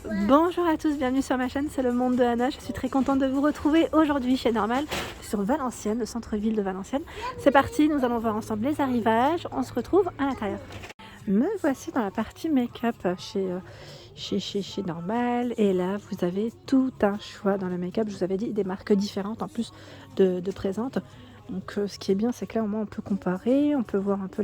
Bonjour à tous, bienvenue sur ma chaîne, c'est le monde de Anna. Je suis très contente de vous retrouver aujourd'hui chez Normal, sur Valenciennes, le centre-ville de Valenciennes. C'est parti, nous allons voir ensemble les arrivages, on se retrouve à l'intérieur. Me voici dans la partie make-up chez Normal, et là vous avez tout un choix dans le make-up. Je vous avais dit des marques différentes en plus de présentes. Donc ce qui est bien, c'est que là au moins on peut comparer, on peut voir un peu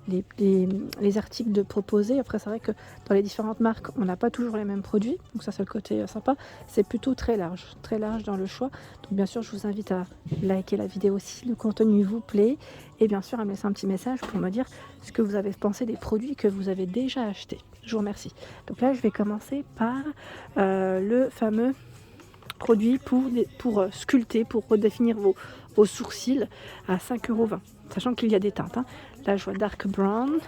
les articles de proposés. Après c'est vrai que dans les différentes marques on n'a pas toujours les mêmes produits, donc ça c'est le côté sympa. C'est plutôt très large dans le choix. Donc bien sûr je vous invite à liker la vidéo si le contenu vous plaît, et bien sûr à me laisser un petit message pour me dire ce que vous avez pensé des produits que vous avez déjà achetés. Je vous remercie. Donc là je vais commencer par le fameux produit pour sculpter, pour redéfinir vos sourcils à 5,20 €, sachant qu'il y a des teintes. Là je vois dark brown,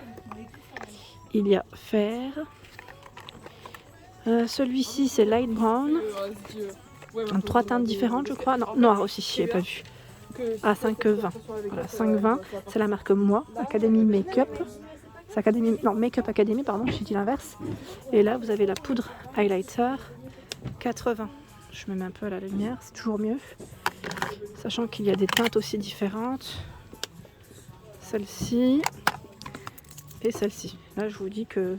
il y a fer, celui-ci c'est light brown, trois teintes différentes je crois, non, noir aussi, je n'ai pas vu, à 5,20 €. Voilà, 5,20 €, c'est la marque Moi, Academy Makeup. Makeup Academy, pardon, j'ai dit l'inverse. Et là vous avez la poudre highlighter, 80. Je me mets un peu à la lumière, c'est toujours mieux. Sachant qu'il y a des teintes aussi différentes. Celle-ci et celle-ci. Là, je vous dis que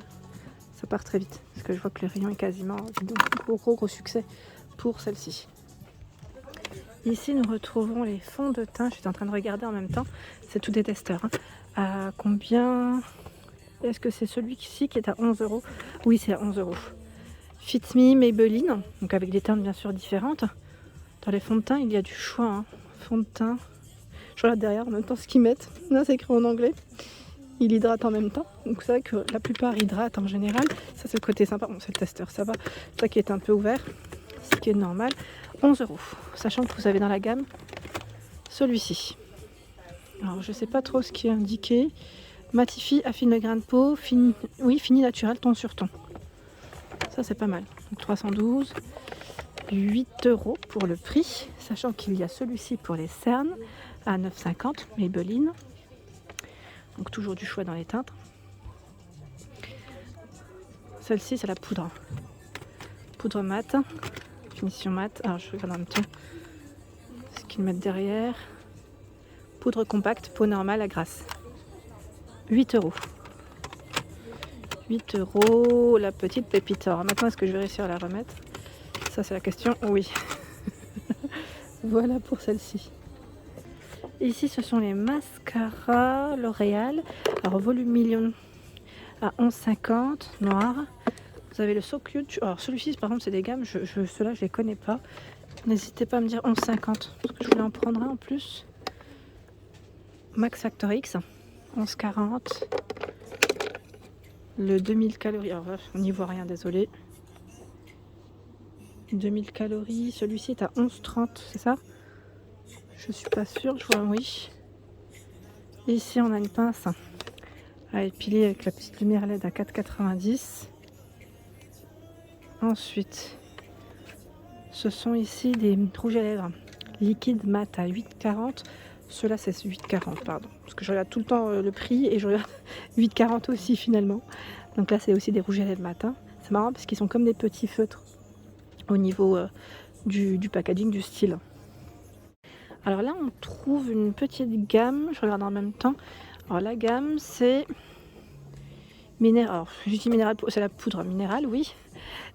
ça part très vite. Parce que je vois que le rayon est quasiment vide. Donc, gros succès pour celle-ci. Ici, nous retrouvons les fonds de teint. Je suis en train de regarder en même temps. C'est tout des testeurs. À combien? Est-ce que c'est celui-ci qui est à 11 €? Oui, c'est à 11 €. Fit Me Maybelline. Donc, avec des teintes bien sûr différentes. Dans les fonds de teint, il y a du choix. Fond de teint. Je regarde derrière en même temps ce qu'ils mettent. Là, c'est écrit en anglais. Il hydrate en même temps. Donc, c'est vrai que la plupart hydratent en général. Ça, c'est le côté sympa. Bon, c'est le testeur, ça va. Ça qui est un peu ouvert. Ce qui est normal. 11 €. Sachant que vous avez dans la gamme celui-ci. Alors, je sais pas trop ce qui est indiqué. Matifie, affine le grain de peau. Fini naturel, ton sur ton. Ça, c'est pas mal. Donc, 312. 8 € pour le prix, sachant qu'il y a celui-ci pour les cernes à 9,50 € Maybelline. Donc toujours du choix dans les teintes. Celle-ci c'est la poudre mat, finition mat. Alors je regarde en même temps ce qu'ils mettent derrière. Poudre compacte, peau normale à grasse. 8 €. 8 € la petite pépite. Alors maintenant est-ce que je vais réussir à la remettre? Ça c'est la question, oui. Voilà pour celle-ci. Ici ce sont les mascaras L'Oréal. Alors volume million à 11,50 €, noir. Vous avez le So Cute. Alors celui-ci par contre c'est des gammes, ceux-là je les connais pas. N'hésitez pas à me dire 11,50 € parce que je voulais en prendre un en plus. Max Factor X, 11,40 €. Le 2000 calories, alors on n'y voit rien, désolé. 2000 calories, celui-ci est à 11,30 €, c'est ça? Je suis pas sûre, je vois un oui. Ici on a une pince à épiler avec la petite lumière LED à 4,90 €. Ensuite, ce sont ici des rouges à lèvres liquide mat à 8,40 €. Ceux-là c'est 8,40 €, pardon. Parce que je regarde tout le temps le prix et je regarde 8,40 € aussi finalement. Donc là c'est aussi des rouges à lèvres mat. C'est marrant parce qu'ils sont comme des petits feutres au niveau du packaging, du style. Alors là on trouve une petite gamme, je regarde en même temps. Alors la gamme c'est minéral, alors je dis minéral, c'est la poudre minérale, oui.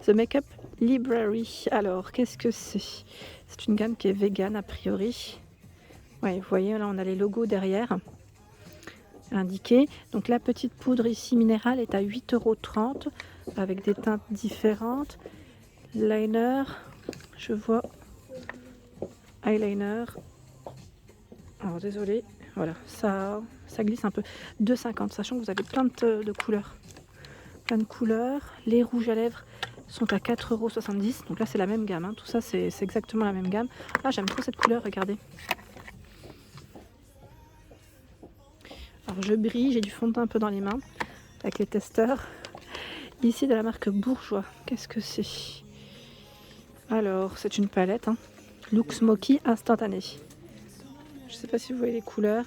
The Makeup Library. Alors qu'est-ce que c'est? C'est une gamme qui est vegan a priori. Ouais, vous voyez là on a les logos derrière indiqués. Donc la petite poudre ici minérale est à 8,30 € avec des teintes différentes. Liner, je vois eyeliner. Alors désolé, voilà, ça glisse un peu. 2,50 €, sachant que vous avez plein de couleurs. Plein de couleurs. Les rouges à lèvres sont à 4,70 €. Donc là c'est la même gamme. Tout ça c'est exactement la même gamme. Ah j'aime trop cette couleur, regardez. Alors je brille, j'ai du fond de teint un peu dans les mains avec les testeurs. Ici de la marque Bourjois. Qu'est-ce que c'est? Alors c'est une palette. Look Smoky instantané. Je sais pas si vous voyez les couleurs.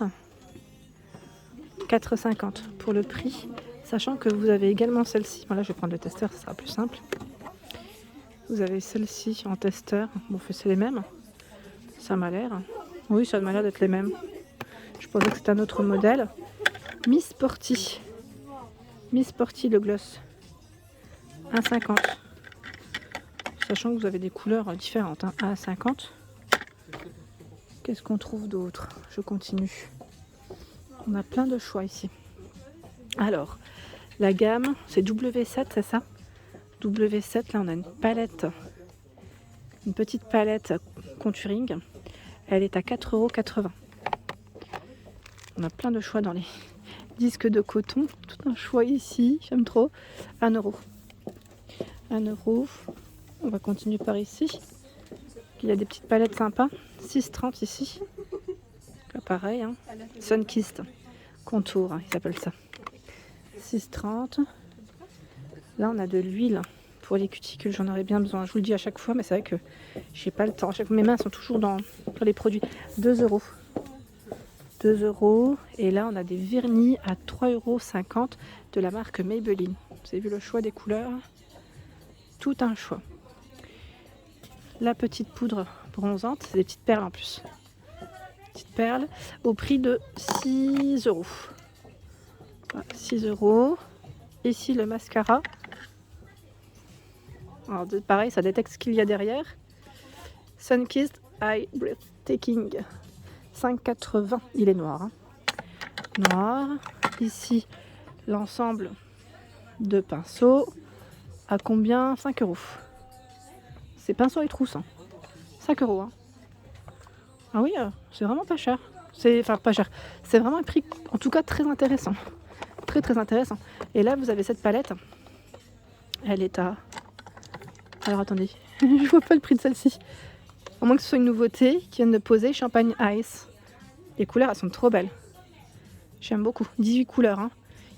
4,50 € pour le prix. Sachant que vous avez également celle-ci. Bon, là je vais prendre le testeur, ça sera plus simple. Vous avez celle-ci en testeur. Bon, c'est les mêmes. Ça m'a l'air. Oui, ça m'a l'air d'être les mêmes. Je pensais que c'était un autre modèle. Miss Sporty. Miss Sporty le gloss. 1,50. Sachant que vous avez des couleurs différentes. Hein. 1,50. Qu'est-ce qu'on trouve d'autre? Je continue. On a plein de choix ici. Alors, la gamme, c'est W7, c'est ça? W7, là on a une palette. Une petite palette contouring. Elle est à 4,80 €. On a plein de choix dans les disques de coton. Tout un choix ici, j'aime trop. 1 €. 1 €. On va continuer par ici. Il y a des petites palettes sympas. 6,30 € ici. Là, pareil, hein. Sunkist contour, hein, ils appellent ça. 6,30 €. Là, on a de l'huile pour les cuticules. J'en aurais bien besoin. Je vous le dis à chaque fois, mais c'est vrai que j'ai pas le temps. Mes mains sont toujours dans les produits. 2 €. 2 €. Et là, on a des vernis à 3,50 € de la marque Maybelline. Vous avez vu le choix des couleurs? Tout un choix. La petite poudre bronzante, c'est des petites perles en plus. Petites perles au prix de 6 €. Voilà, 6 €. Ici, le mascara. Alors, pareil, ça détecte ce qu'il y a derrière. Sunkist Eye Breathtaking. 5,80 €. Il est noir. Hein. Noir. Ici, l'ensemble de pinceaux. À combien? 5 €. C'est pinceau et trousse. Hein. 5 €. Hein. Ah oui, c'est vraiment pas cher. Enfin, pas cher. C'est vraiment un prix, en tout cas, très intéressant. Très, très intéressant. Et là, vous avez cette palette. Elle est à... Alors, attendez. Je vois pas le prix de celle-ci. À moins que ce soit une nouveauté qui vienne de poser. Champagne Ice. Les couleurs, elles sont trop belles. J'aime beaucoup. 18 couleurs. Hein.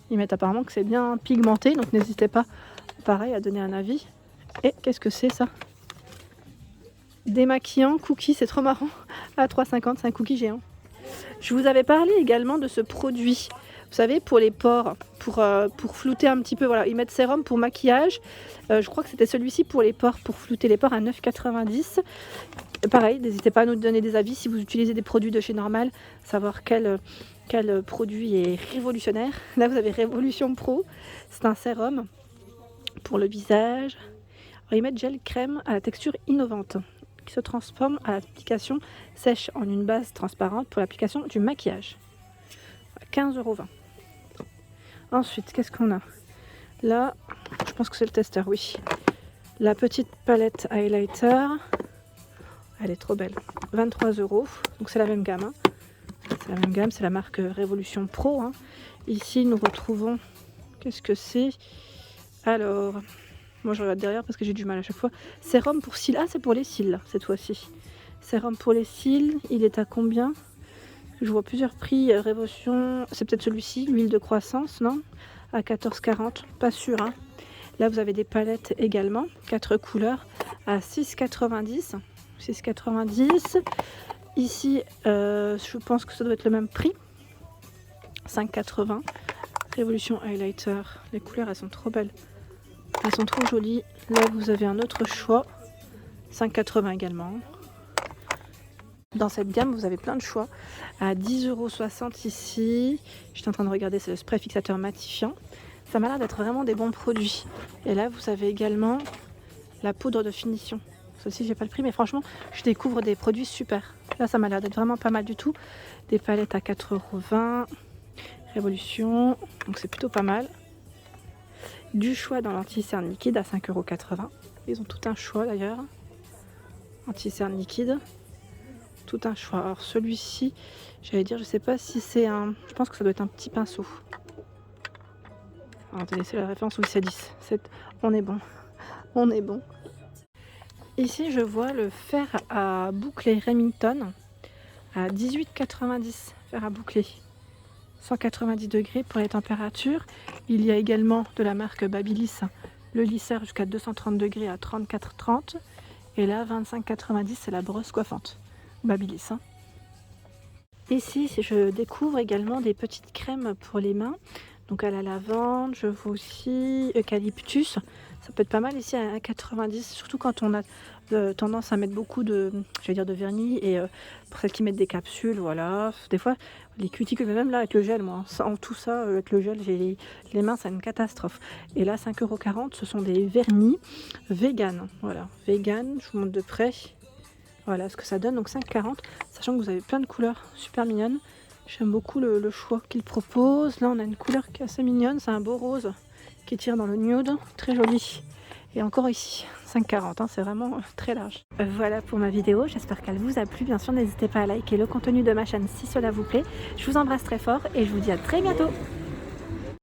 Ils mettent apparemment que c'est bien pigmenté. Donc, n'hésitez pas, pareil, à donner un avis. Et qu'est-ce que c'est, ça? Démaquillant cookie, c'est trop marrant. À 3,50 €, c'est un cookie géant. Je vous avais parlé également de ce produit. Vous savez, pour les pores, pour flouter un petit peu. Voilà, ils mettent sérum pour maquillage. Je crois que c'était celui-ci pour les pores, pour flouter les pores à 9,90 €. Pareil, n'hésitez pas à nous donner des avis si vous utilisez des produits de chez Normal, savoir quel produit est révolutionnaire. Là, vous avez Révolution Pro. C'est un sérum pour le visage. Alors, ils mettent gel crème à la texture innovante qui se transforme à l'application sèche en une base transparente pour l'application du maquillage. 15,20 €. Ensuite, qu'est-ce qu'on a? Là, je pense que c'est le testeur, oui. La petite palette highlighter. Elle est trop belle. 23 €. Donc c'est la même gamme. Hein. C'est la même gamme, c'est la marque Révolution Pro. Hein. Ici, nous retrouvons... Qu'est-ce que c'est? Alors... Moi, je regarde derrière parce que j'ai du mal à chaque fois. Sérum pour cils. Ah, c'est pour les cils, cette fois-ci. Sérum pour les cils. Il est à combien? Je vois plusieurs prix. Révolution. C'est peut-être celui-ci. L'huile de croissance, non? À 14,40 €. Pas sûr, hein. Là, vous avez des palettes également. 4 couleurs à 6,90 €. 6,90 €. Ici, je pense que ça doit être le même prix. 5,80 €. Révolution Highlighter. Les couleurs, elles sont trop belles. Elles sont trop jolies. Là, vous avez un autre choix. 5,80 € également. Dans cette gamme, vous avez plein de choix. À 10,60 € ici. J'étais en train de regarder, c'est le spray fixateur matifiant. Ça m'a l'air d'être vraiment des bons produits. Et là, vous avez également la poudre de finition. Celle-ci, j'ai pas le prix, mais franchement, je découvre des produits super. Là, ça m'a l'air d'être vraiment pas mal du tout. Des palettes à 4,20 €. Révolution. Donc, c'est plutôt pas mal. Du choix dans l'anti-cerne liquide à 5,80 €. Ils ont tout un choix d'ailleurs. Anti-cerne liquide. Tout un choix. Alors celui-ci, j'allais dire, je sais pas si c'est un... Je pense que ça doit être un petit pinceau. Alors, attendez, c'est la référence, oui, c'est 10. On est bon. On est bon. Ici, je vois le fer à boucler Remington à 18,90 €. Fer à boucler. 190 degrés pour les températures. Il y a également de la marque Babyliss, le lisseur jusqu'à 230 degrés à 34,30 €. Et là, 25,90 €, c'est la brosse coiffante. Babyliss. Hein. Ici, je découvre également des petites crèmes pour les mains. Donc à la lavande, je vois aussi eucalyptus. Ça peut être pas mal ici à 90, surtout quand on a tendance à mettre beaucoup de, je vais dire, de vernis. Et pour celles qui mettent des capsules, voilà. Des fois, les cuticules, mais même là avec le gel, moi, en tout ça, avec le gel, j'ai les mains, c'est une catastrophe. Et là, 5,40 €, ce sont des vernis vegan. Voilà, vegan, je vous montre de près. Voilà ce que ça donne, donc 5,40 €, sachant que vous avez plein de couleurs super mignonnes. J'aime beaucoup le choix qu'ils proposent. Là, on a une couleur qui est assez mignonne, c'est un beau rose qui tire dans le nude, très joli. Et encore ici, 5,40 €, hein, c'est vraiment très large. Voilà pour ma vidéo, j'espère qu'elle vous a plu. Bien sûr, n'hésitez pas à liker le contenu de ma chaîne si cela vous plaît. Je vous embrasse très fort et je vous dis à très bientôt.